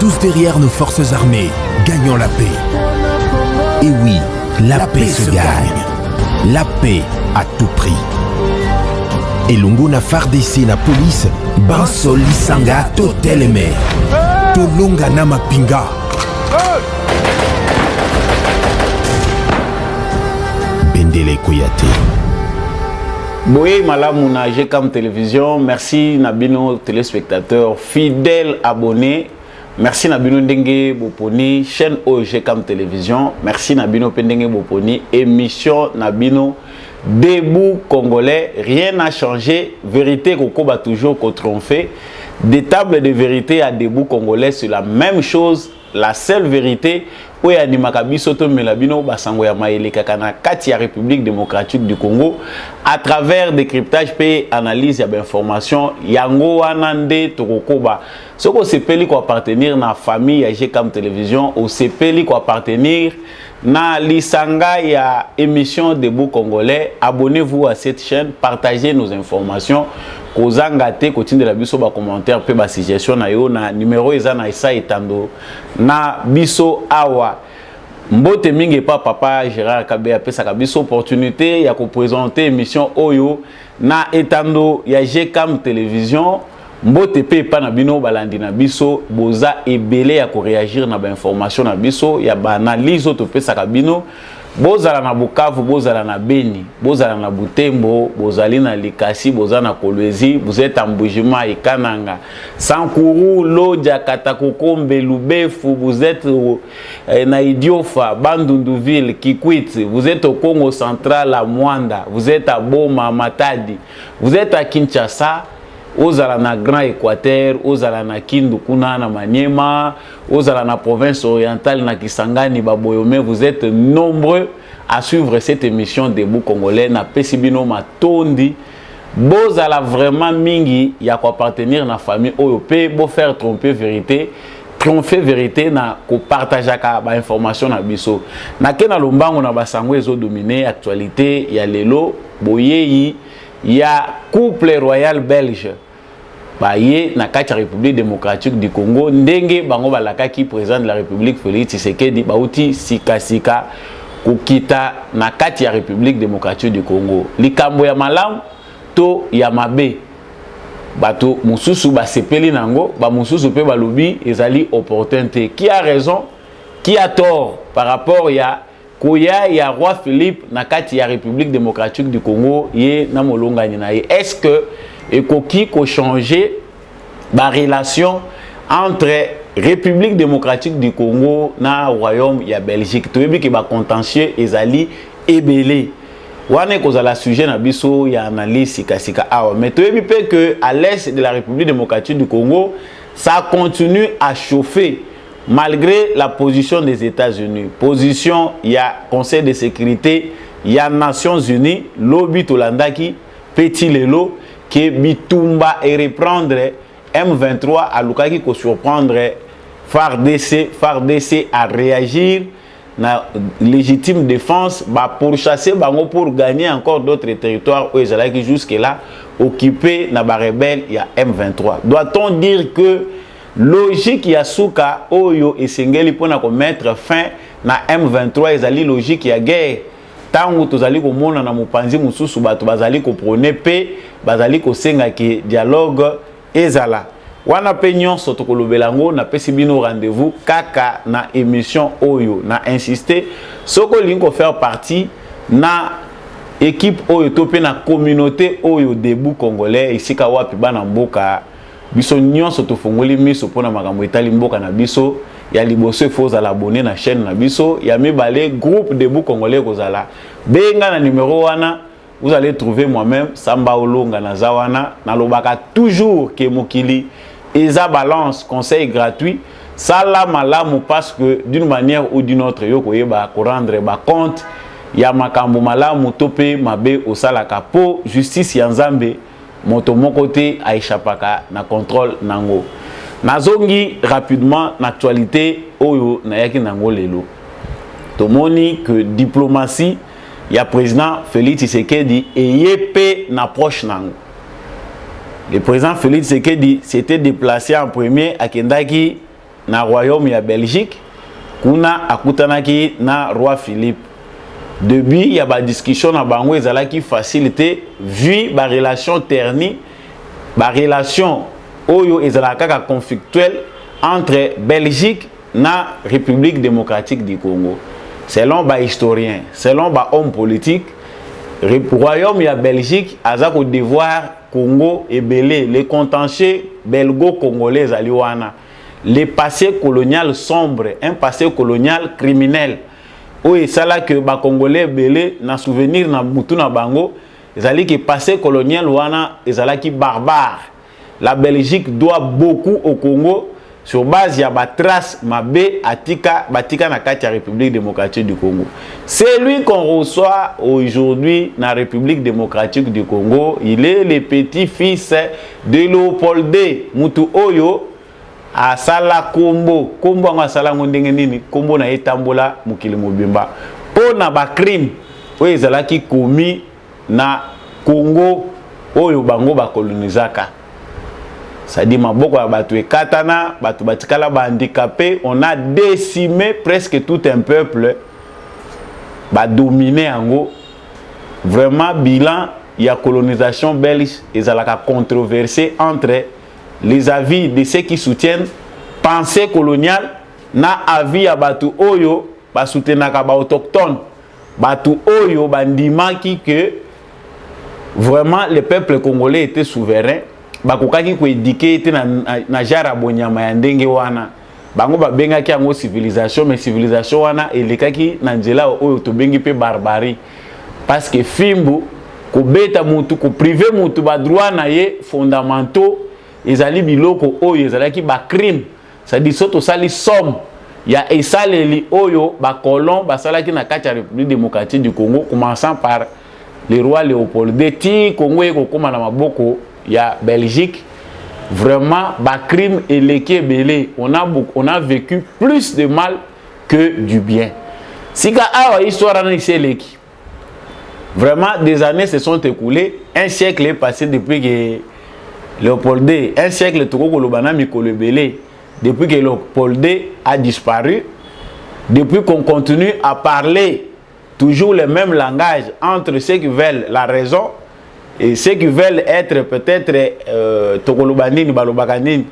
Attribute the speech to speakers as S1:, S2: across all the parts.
S1: tous derrière nos forces armées, gagnons la paix. Et oui, la paix se gagne. La paix à tout prix. Et Longona FARDC na police, Banso Lisanga Toteleme. Tolonga Nama Pinga. Bendele Koyate.
S2: Boye Malamu na GCAM Télévision, merci Nabino téléspectateurs, fidèles abonnés. Merci Nabino Ndenge Boponi, chaîne GCAM Télévision. Merci Nabino Pendenge Boponi, émission Nabino Debout Congolais. Rien n'a changé. Vérité Koko va toujours triompher. Des tables de vérité à Debout Congolais, c'est la même chose. La seule vérité. Oui, Animaka Bisoto Melabino Basango ya Maele Kakana Katia République démocratique du Congo à travers décryptage et analyse ya information yango wanande tokokoba soko sepeli ko appartenir na famille ya GCAM Télévision au sepeli ko appartenir na lisanga ya émission Debout Congolais. Abonnez-vous à cette chaîne, partagez nos informations. Kozangate kotinde la biso ba commentaire pe ba suggestion na yo na numéro eza na isa etando na biso awa mbote mingi pa papa Gérard Kabea pesa ka biso opportunité ya ko présenter émission oyo na etando ya GCAM Télévision. Mbote pe pa na bino balandi na biso boza ebele ya ko réagir na ba information na biso ya ba analyse to pesa ka bino. Bozala na Bukavu, bozala na Beni, bozala na Butembo, bozali na Likasi, bozala na Kolwezi, vous êtes en Mbujima et Kananga, Sankuru, Lodja, Katakokombe, Lubefu, vous êtes na Idiofa, Bandunduville, Kikwit, vous êtes au Congo central à Mwanda, vous êtes à Boma, Matadi, vous êtes à Kinshasa, ozala na Grand Équateur, ozala na Kindu kuna na Maniema, ozala na province orientale na Kisangani Baboyome, vous êtes nombreux à suivre cette émission Debout Congolais na Pesibino Matondi. Bozala vraiment mingi ya ko appartenir na famille OYP, bo faire tromper vérité, tromper vérité na ko partager ka ba information na biso. Na kena lombango na basango ezo dominer actualité ya lelo boyeyi. Il y a couple royal belge baye na kati République démocratique du Congo ndenge bango balaka ki président de la République Félix Tshisekedi bauti sika kukita na kati République démocratique du Congo likambo ya malamu to ya mabe bato mususu ba sepeli nango ba mususu pe balobi ezali opportunité. Qui a raison, qui a tort par rapport ya Koya ya roi Philippe na kati ya République démocratique du Congo ye na molonga ni na ye. Est-ce que ekoki ko changer ba relation entre République démocratique du Congo na royaume ya Belgique? Toyebi ke ba contentieux ezali ebele. Wane kozala sujet na biso ya analyse sika awa. Mais toyebi pe que à l'est de la République démocratique du Congo, ça continue à chauffer. Malgré la position des États-Unis, position, il y a Conseil de sécurité, il y a Nations Unies, lobby Tolandaki, Petit Lelo, qui bitumba et reprendre M23 à Lukaki pour surprendre FARDC à réagir na légitime défense pour chasser bango pour gagner encore d'autres territoires où ils allaient jusque là occupés na ba rebelle il y a M23. Doit-on dire que logique ya suka oyo esengeli pona ko mettre fin na M23 ezali logique ya guerre tangu tozali ko mona na mopanzi mususu bato bazali ko prôner pe bazali ko senga ki dialogue ezala wana pe nyonso tokolobelango na pesi bino rendez-vous kaka na émission oyo na insister soko linko faire partie na équipe oyo to pe na communauté oyo Debout Congolais isika wapi bana mboka biso nyonso tofungoli miso pona makambo etali mboka na biso ya liboso faut à abonner na chaîne na biso ya mibale groupe Debout Congolais kozala benga na numéro wana vous allez trouver moi-même Samba Olonga na zawana na lobaka toujours ke mokili eza balance conseil gratuit sala malamu parce que d'une manière ou d'une autre yo koyeba ko rendre ba compte ya makambo malamu topé mabe osala kapo justice ya Nzambe moto moko te aishapaka na contrôle nango. Nazongi rapidement l'actualité oyo na yaki nango lelo. Tomoni que diplomatie ya président Félix Tshisekedi eyepé na proche nango. Le président Félix Tshisekedi s'était déplacé en premier à Kendaki na royaume ya Belgique kuna akutanaki na roi Philippe. Depuis il y a ba discussion na bango ezalaki facilité vu ba relation ternie, ba relation oyo ezalaka conflictuelle entre Belgique na République démocratique du Congo. Selon ba historien, selon ba homme politique, royaume ya Belgique aza ko devoir Congo et belé les contentieux belgo-congolais aliwana. Le passé colonial sombre, un passé colonial criminel. Oui, c'est là que les Congolais belé na souvenir na mutu na bango, ezali que passé colonial wana ezala ki barbare. La Belgique doit beaucoup au Congo sur base ya ba trace mabe atika batika na kati ya République démocratique du Congo. C'est lui qu'on reçoit aujourd'hui na République démocratique du Congo. Il est le petit-fils de Léopold Mutu Oyo asala kombo ngo asala ndenge nini kombo na etambola mukili mobimba pona ba crime oyo ezalaki komi na Congo oyo bango ba kolonizaka. Ça dit maboko ya batu ekatana batu batikala ba handicapé, on a décimé presque tout un peuple ba dominé ango. Vraiment bilan ya colonisation belge ezalaka controversé entre les avis de ceux qui soutiennent pensée coloniale na avis ya batu oyo ba soutenaka ba autochtone batu oyo bandimaki que vraiment le peuple congolais était souverain bakokaki ko édiquer était na jara bonyama ya ndenge wana bango ba bengaki yango civilisation mais civilisation wana elekaki na nzela oyo to bengi pe barbarie parce que fimbu ko beta mutu ko priver mutu ba droit na ye fondamentaux ezali biloko oyo ezalaki ba crime, ça dit soto sali somme ya esaleli oyo ba colon basalaki na kati ya République démocratique du Congo commençant par le roi Léopold II Congo eko koma na maboko ya Belgique. Vraiment ba crime eleke belé, on a vécu plus de mal que du bien. Sika awa histoire na iseleki. Vraiment des années se sont écoulées, un siècle est passé depuis que Léopold II, un siècle Toko Kolobana Mikolo Belé, depuis que Léopold II a disparu, depuis qu'on continue à parler toujours le même langage entre ceux qui veulent la raison et ceux qui veulent être peut-être Tokolobanini, Balobakanini,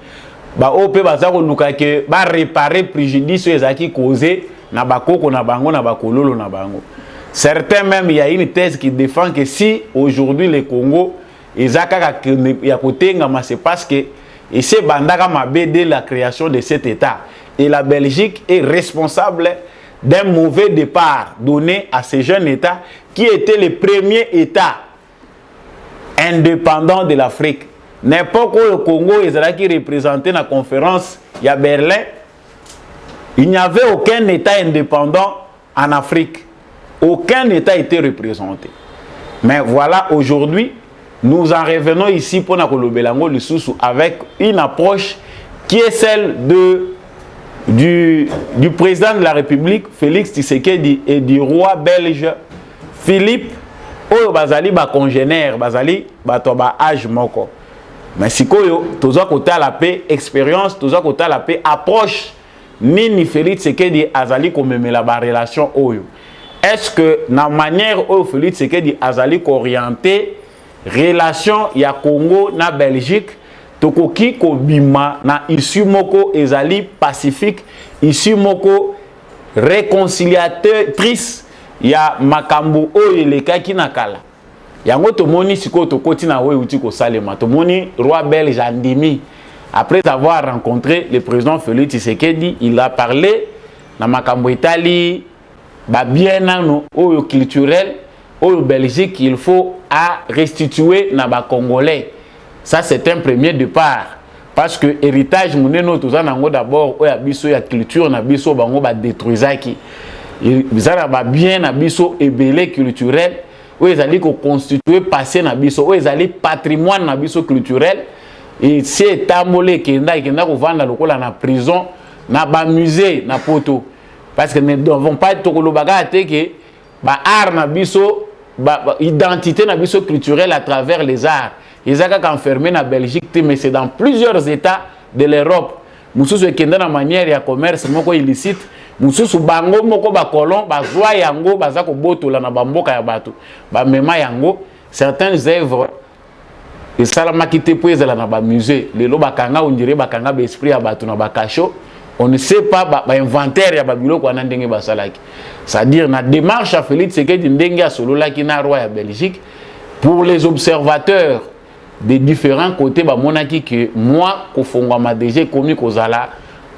S2: ba ope bazako lukake ba réparer préjudice ezaki causé na bakoko na bango na bakololo na bango. Certains même il y a une thèse qui défend que si aujourd'hui le Congo ezaka ya kotengama c'est parce que et c'est bandaka mabe de la création de cet état et la Belgique est responsable d'un mauvais départ donné à ce jeune état qui était le premier état indépendant de l'Afrique. N'importe où le Congo ezalaki représenté dans la conférence à Berlin, il n'y avait aucun état indépendant en Afrique. Aucun état était représenté. Mais voilà, aujourd'hui, nous en revenons ici pour Nakolobelango Lisusu avec une approche qui est celle du président de la République, Félix Tshisekedi, et du roi belge, Philippe, oyo bazali ba congénère, bazali bato ba âge moko. Mais si koyo, toza kota la paix, expérience, toza kota la paix, approche, nini Félix Tshisekedi azali komemela ba relation oyo. Est-ce que na manière oyo Félix Tshisekedi azali orienté relation ya Congo na Belgique, tokoki ko bima na issue moko ezali pacifique, issue moko réconciliatrice ya makambo oyo elekaki na kala. Yango tomoni siko tokoti na oyo uti ko salema. Tomoni roi belge andimi après avoir rencontré le président Félix Tshisekedi, il a parlé na makambo itali ba bien nano oyo culturel oyo Belgique il faut à restituer na ba congolais. Ça c'est un premier départ parce que héritage moneno tozanango d'abord oyo biso ya culture na biso bango ba détruisaki. Bizara ba bien na biso ebele culturel oyo ezali ko constituer passé na biso oyo ezali patrimoine na biso culturel et c'est tambolé kenda ko vanda lokola na prison na ba musée na poto parce que ne devons pas être tokolobaga teke ba art na biso ba identité na biso culturelle à travers les arts. Ils ont enfermé na Belgique mais c'est dans plusieurs états de l'Europe mususu ekenda na manière ya commerce moko illicite mususu bango moko ba colon ba zwa yango baza ko botola na bamboka ya bato ba mema yango certaines œuvres et salamaki te po ezala na ba musée lelo bakanga on dirait bakanga ba esprit ya bato na ba cacho on ne sait pas ba inventaire ya ba biloko wana ndenge basalaki c'est-à-dire na démarche à Félix Tshisekedi ndenge ya sololaki na roi ya Belgique pour les observateurs des différents côtés ba monaki que moi kofongwa DG komi kozala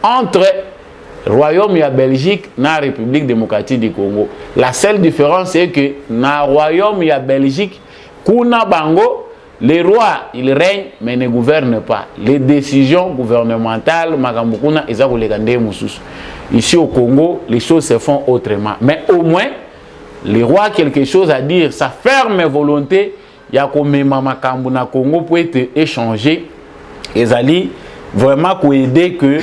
S2: entre royaume ya Belgique na République démocratique du Congo. La seule différence c'est que na royaume ya Belgique kuna bango les rois ils règnent mais ne gouvernent pas. Les décisions gouvernementales makambo kuna eza koleka nde mususu. Ici au Congo les choses se font autrement. Mais au moins les rois quelque chose à dire, sa ferme volonté ya komema makambo na Congo pour être échangé ezali vraiment ko aider que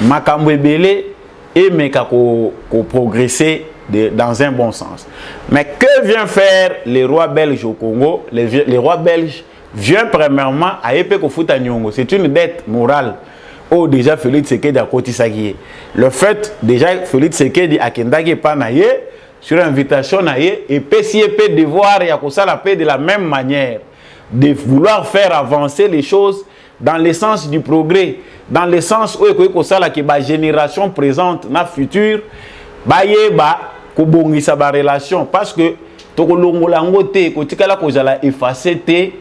S2: makambo ebele et meka ko progresser dans un bon sens. Mais que vient faire les rois belges au Congo? Les rois belges viennent premièrement à épée ko futa nyongo. C'est une dette morale. Oh déjà Félix Tshisekedi a kotisaki. Le fait déjà Félix Tshisekedi a kendaki pa na ye sur invitation naie et PCP devoir et à la paix de la même manière de vouloir faire avancer les choses dans le sens du progrès, dans le sens où la génération présente na future ba yeba ko bongisa ba relation parce que tokolongolango te ko tikala ko jala effacer te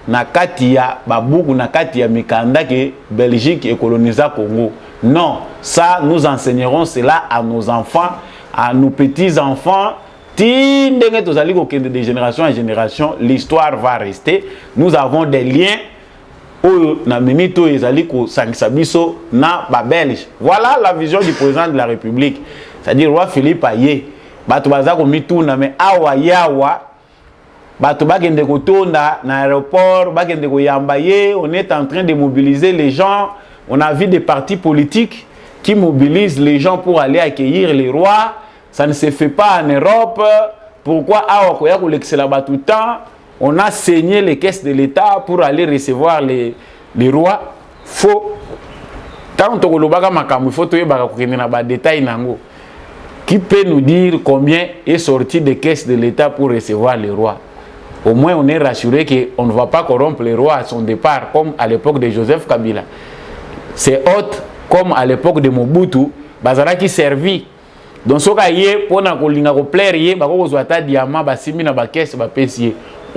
S2: na kati ya babuku na kati ya mikanda que Belgique et colonisa Congo. Non, ça nous enseignerons cela à nos enfants, à nos petits-enfants, de génération en génération, l'histoire va rester. Nous avons des liens na minito ezaliko sangisabiso na ba belge. Voilà la vision du président de la République. C'est-à-dire roi Philippe Aye. Bato bazako mituna mais awa yawa. Bato bagende ko tonda na aéroport, bagende ko yambaye, on est en train de mobiliser les gens. On a vu des partis politiques qui mobilisent les gens pour aller accueillir les rois. Ça ne se fait pas en Europe. Pourquoi on a saigné les caisses de l'État pour aller recevoir les rois? Faux. Tant que il faut que détail. Qui peut nous dire combien est sorti des caisses de l'État pour recevoir les rois? Au moins on est rassuré qu'on ne va pas corrompre les rois à son départ, comme à l'époque de Joseph Kabila. C'est autre, comme à l'époque de Mobutu, Bazara qui servit. Donc, ce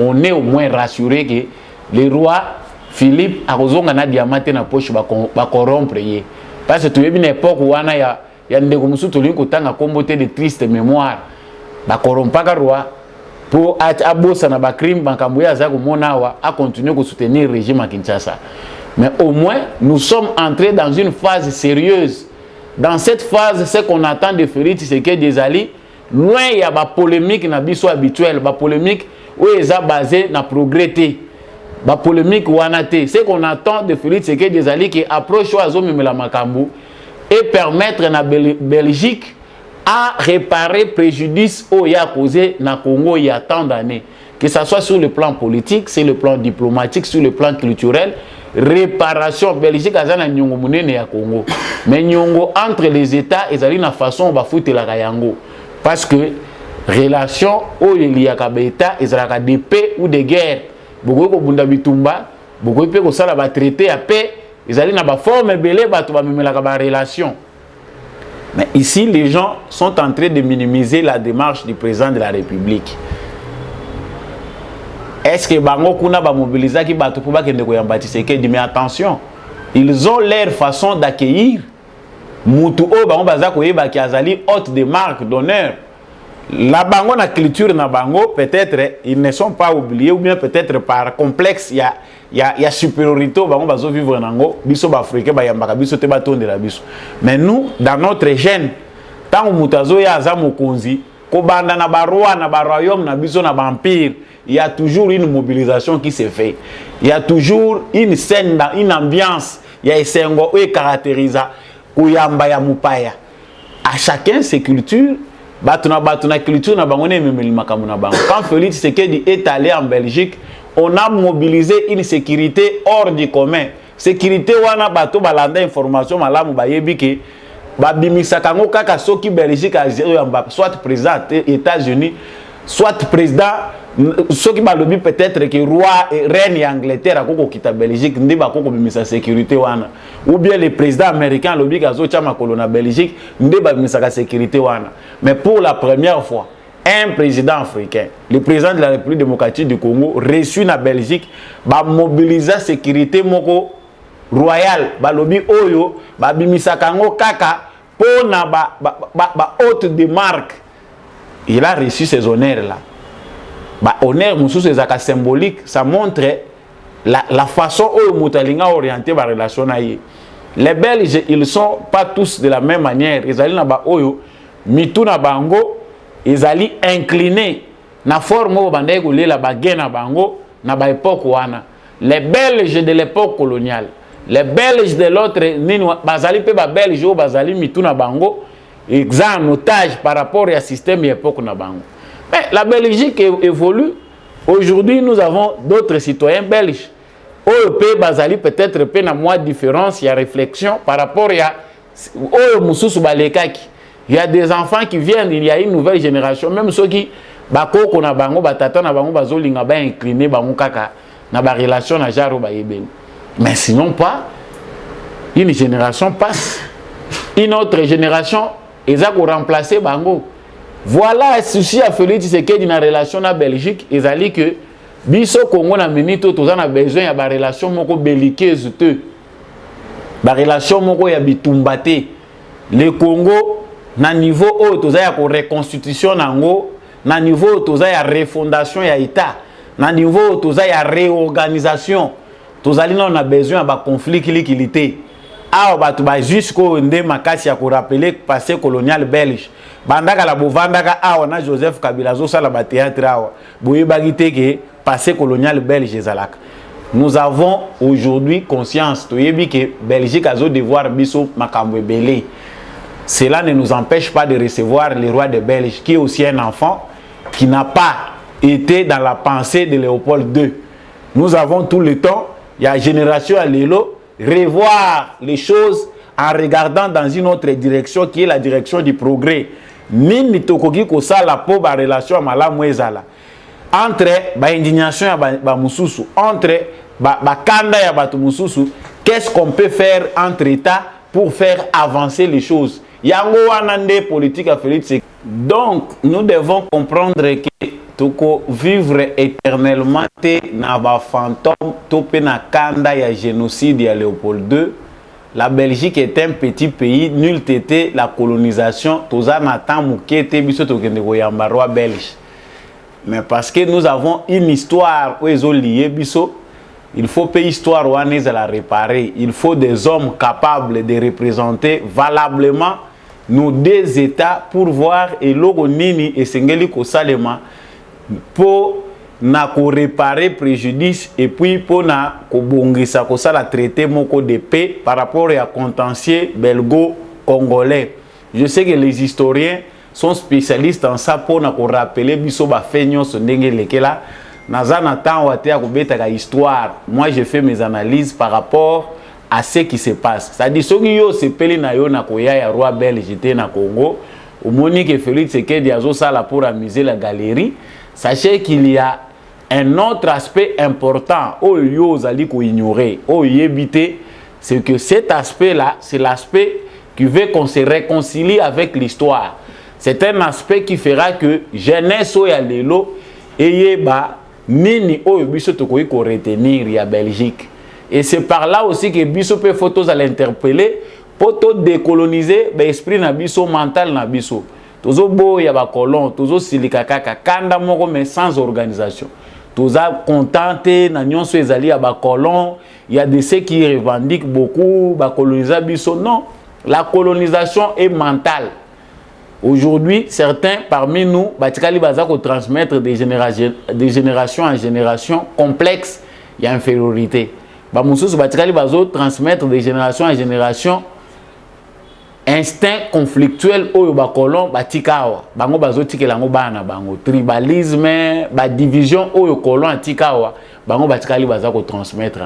S2: on est au moins rassuré que les rois Philippe a na diamant na poche ba corrompre. Parce que tu es une époque où il y a des de triste mémoire. Ba corrompre roi pour abosa na ba crime bankambuya za komonawa a continuer de soutenir le régime à Kinshasa. Mais au moins nous sommes entrés dans une phase sérieuse. Dans cette phase, ce qu'on attend de Félix Tshisekedi Ezali, loin il y a une polémique na biso habituelle, une polémique où ils sont basés na progrès, une polémique où on a ce qu'on attend de Félix Tshisekedi Ezali qui approche oiseau la makambu et permettre na Belgique à réparer préjudice au y a causé na Congo il y a tant d'années, que ce soit sur le plan politique, sur le plan diplomatique, sur le plan culturel. Réparation Belgique a zana nyongo munene ya Congo mais nyongo entre les États ezali na façon ba foutre la kayango parce que relation o il y a ka beta ezala de paix ou de guerre boko ko bunda bitumba boko pe ko sala ba traité ya paix ezali na ba forme belé bato ba memela ka ba relation. Mais ici les gens sont en train de minimiser la démarche du président de la République. Est-ce que bango kuna ba mobiliser ki bato pour ba kende ko yamba Tshisekedi? Mais attention, ils ont leur façon d'accueillir mutu o bango baza ko yeba ki azali hôte de marque d'honneur. La bango na culture na bango peut-être ils ne sont pas oubliés ou bien peut-être par complexe il y a supériorité bango bazo vivre nango biso ba africain ba yamba biso te ba tonde la biso. Mais nous dans notre gène tant mutazo ya za mokonzi ko banda na ba roi na ba royaume na biso na ba empire, il y a toujours une mobilisation qui se fait. Il y a toujours une scène, une ambiance. Il y a un sengo qui caractérise Kuyamba ya Mupaya. À chacun ses cultures. Batuna culture na bangone memeli makamu na bango. Quand Félix Tshisekedi est allé en Belgique, on a mobilisé une sécurité hors du commun. sécurité wana bato balanda information malamu bayebi ke babimisaka ngo kaka soki Belgique aziyamba soit président États-Unis soit président soki balobi peut-être que roi et reine ya Angleterre akoko kita Belgique ndi bakoko bimisa sécurité wana ou bien le président américain lobi kazo chama kolona Belgique ndi babimisa sécurité wana. Mais pour la première fois un président africain, le président de la République démocratique du Congo, reçu na Belgique, ba mobiliser sécurité moko royale, ba lobi oyo, ba bimisa kango kaka pona ba hôte de marque. Il a reçu ces honneurs là. Ba honneur mususu ezaka symbolique, ça montre la façon oyo mutalinga orienté ba relation na ye. Les Belges, ils sont pas tous de la même manière. Ils allaient na ba oyo mitu na bango ils allaient incliner na forme au bandai ko lela bagena bango na ba époque wana. Les Belges de l'époque coloniale, les Belges de l'autre nini bazali pe ba Belge o bazali mitu na bango en otage par rapport au système époque na bango. Mais la Belgique évolue. Aujourd'hui, nous avons d'autres citoyens belges. Au pays bazali peut-être pe na moins différence, il y a réflexion par rapport à au mususu balekaki. Il y a des enfants qui viennent, il y a une nouvelle génération, même ceux qui bakoko na bango batata na bango bazolinga ba incliner bango kaka na ba relation na jaro ba yebeli. Mais sinon pas, une génération passe, une autre génération eza ko remplacer bango. Voilà le souci à Félix Tshisekedi dans la relation na Belgique, ezali que biso Congo na minute toza na besoin ya ba relation moko belliqueuse te. Ba relation moko ya bitumbate. Le Congo na niveau où toza ya ko reconstitution nango, na niveau où toza ya refondation ya état, na niveau où toza ya réorganisation, tozali na on a besoin ba conflit kilikilité. Ah batu ba jusqu'au nde makasi ya ko rappeler passé colonial belge. Bandaka la bovandaka awa na Joseph Kabila zo sala ba théâtre awa. Boye bagité ke passé colonial belge ezalaka. Nous avons aujourd'hui conscience toyebi ke Belgique azo devoir biso makambo ebele. Cela ne nous empêche pas de recevoir le roi de Belge, qui est aussi un enfant, qui n'a pas été dans la pensée de Léopold II. Nous avons tout le temps, il y a génération à l'élo, revoir les choses en regardant dans une autre direction, qui est la direction du progrès. Nini tokoki ko sala po ba relation malamu ezala. Entre ba indignation ya ba mususu, entre ba kanda ya batu mususu, qu'est-ce qu'on peut faire entre États pour faire avancer les choses? Yango wanande politique à Félix. Donc, nous devons comprendre que toko vivre éternellement na ba fantôme topé na kanda ya génocide ya Léopold II. La Belgique est un petit pays, nul t'était la colonisation. Toza natan mukete biso tokende koyamba roi belge. Mais parce que nous avons une histoire où ils ont lié biso, il faut payer histoire ou à la réparer. Il faut des hommes capables de représenter valablement nos deux États pour voir et logo nini et sengeli ko salema pour na ko réparer préjudice et puis pour na ko bongisa ko sala traité moko de paix par rapport à contentieux belgo-congolais. Je sais que les historiens sont spécialistes en ça pour na ko rappeler biso ba feignon so ndenge lekela nazana temps waté ko betaka histoire. Moi j'ai fait mes analyses par rapport à ce qui se passe. C'est-à-dire ceux qui ont se pelé na yo na koya ya roi belge j'étais na Congo, au Monique et Félix Tshisekedi azo sala pour amuser la galerie. Sachez qu'il y a un autre aspect important au yo zali ko ignorer, au yebité, c'est que cet aspect-là, c'est l'aspect qui veut qu'on se réconcilie avec l'histoire. C'est un aspect qui fera que jeunesse o ya lelo eyeba nini o biso tokoki ko retenir ya Belgique. Et c'est par là aussi que biso peut photos à l'interpeller pour tout décoloniser l'esprit na biso mental na biso. Tozo bo ya ba colon, tozo silika kaka kanda moko mais sans organisation. Toza contenté na nyonso ezali ya ba colon, il y a de ceux qui revendiquent beaucoup ba coloniser biso. Non, la colonisation est mentale. Aujourd'hui, certains parmi nous batikali baza ko transmettre de génération en génération complexe, il y a infériorité. Bamususu batikali bazo transmettre de génération en génération instinct conflictuel oyo ba colon batikawa bango bazo tikela ngo bana bango tribalisme ba division oyo colon atikawa bango batikali baza ko transmettre.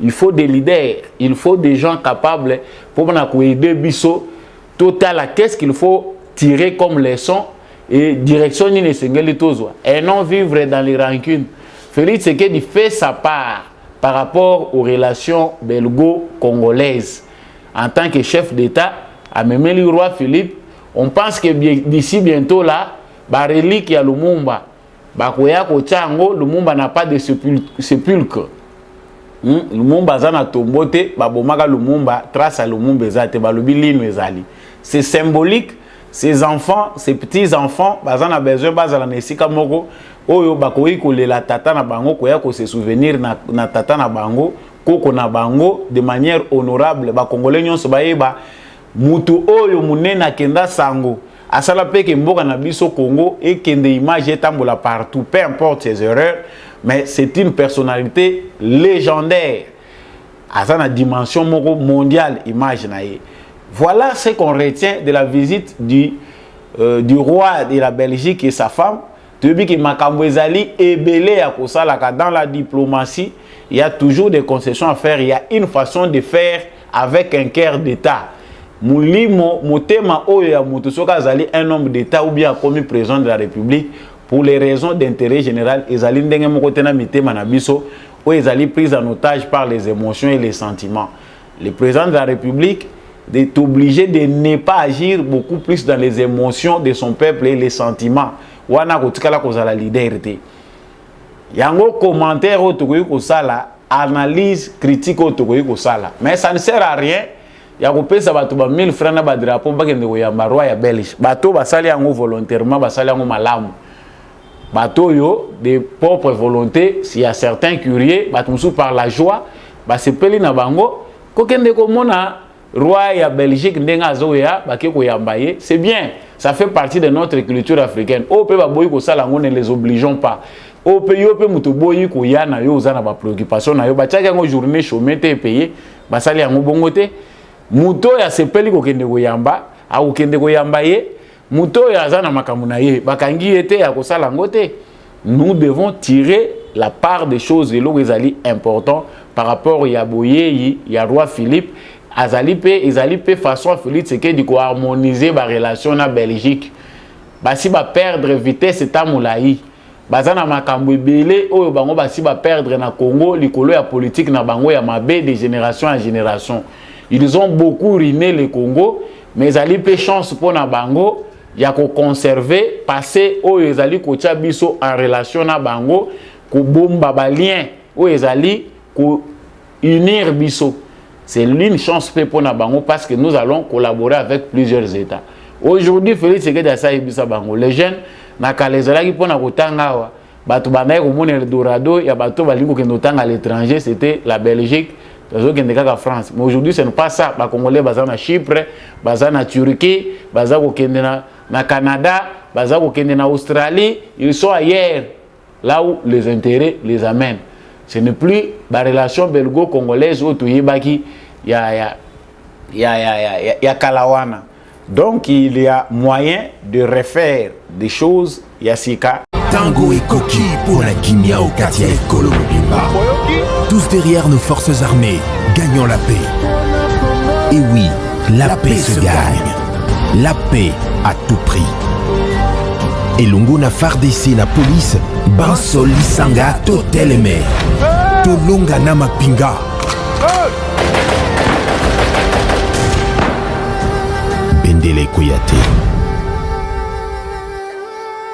S2: il faut des leaders, il faut des gens capables pour aider Bisso. Total, qu'est-ce qu'il faut tirer comme leçon et direction et non vivre dans les rancunes. Félix Tshisekedi fait sa part par rapport aux relations belgo-congolaises. En tant que chef d'État, à même le roi Philippe, on pense que d'ici bientôt là, la relique ya Lumumba, Lumumba n'a pas de sépulcre. Lumumba zana tombote, babomaka Lumumba, trace à Lumumba ezate, balobi lino ezali. C'est symbolique. Ces enfants, ces petits-enfants, ils ont besoin de nesika moko oyo bakoyi kolela tata na bango koya ko se souvenir na tata na bango koko na bango de manière honorable ba congolais nyonso bayeba mutu oyo munena kenda sango asala peke mboka na biso Congo et kende image etambola partout, peu importe ses erreurs, mais c'est une personnalité légendaire à sa dimension moko mondiale image na ye. Voilà ce qu'on retient de la visite du roi de la Belgique et sa femme. Depuis que Makambo ezali ebele ya kosalaka dans la diplomatie, il y a toujours des concessions à faire. Il y a une façon de faire avec un cœur d'État. Moulimo, motema oyo ya mutu soka azali un homme d'État ou bien commis président de la République pour les raisons d'intérêt général, ezali ndenge moko tena mitema na biso ou ezali prise en otage par les émotions et les sentiments. Le président de la République est obligé de ne pas agir beaucoup plus dans les émotions de son peuple et les sentiments. Wana kotikala kozala leader te. Yango commentaire otokoyi kosala, analyse critique otokoyi kosala. Mais ça ne sert à rien. Ya kopesa bato ba 1000 francs na ba drapeau bakende koyamba roi ya Belge. Bato basali yango volontairement, basali yango malamu. Bato yo de propre volonté, s'il y a certains curieux, bato musu par la joie, ba sepeli na bango kokende komona roi ya Belgique ndenga azoya bake koyamba ye. C'est bien. Ça fait partie de notre culture africaine. Au pe ba boyi ko sala ngo ne les obligeons pas. Au pe yo pe muto boyi ko yana yo za na ba préoccupation na yo ba tchaka ngo journée chômée te payé, ba sali yango bongo te. Muto ya sepeli ko kende koyamba, a ko kende koyamba ye, muto ya za na makambo na ye, bakangi ete ya ko sala ngo te. Nous devons tirer la part des choses et lo ezali important par rapport ya boyeyi ya roi Philippe. Ezali pe façon Félix Tshisekedi ko harmoniser ba relation na Belgique. Basi ba perdre vitesse tamulayi. Bazana makambo ebele oyo bango basi ba perdre na Congo likolo ya politique na bango ya mabe de génération en génération. Ils ont beaucoup ruiné le Congo, mais ezali pe chance pour na bango ya ko conserver passer oyo ezali ko tia biso en relation na bango ko bomba ba lien oyo ezali ko unir biso. C'est une chance pour Nabango parce que nous allons collaborer avec plusieurs États. Aujourd'hui, Félix Tshisekedi a saïbi sa bango. Les jeunes, na kalezala qui pona kotanga wa, batu banaye ko mona Eldorado, ya batu balingo kendo tanga à l'étranger, c'était la Belgique, tazo kende kaka France. Mais aujourd'hui, ce n'est pas ça. Ba Congolais baza na Chypre, baza na Turquie, baza ko kende na Canada, baza ko kende na Australie, ils sont ailleurs, là où les intérêts les amènent. Ce n'est plus la relation belgo-congolaise où tu y a Kalawana. Donc il y a moyen de refaire des choses. Yassika.
S1: Tango et Koki pour la Kimia au Katia et Kolomobimba. Tous derrière nos forces armées, gagnons la paix. Et oui, la paix se gagne. La paix à tout prix. Et Lunguna Fardesi na police, Bansol Lisanga Toteleme, Tolonga Namapinga. Bendele Koyate.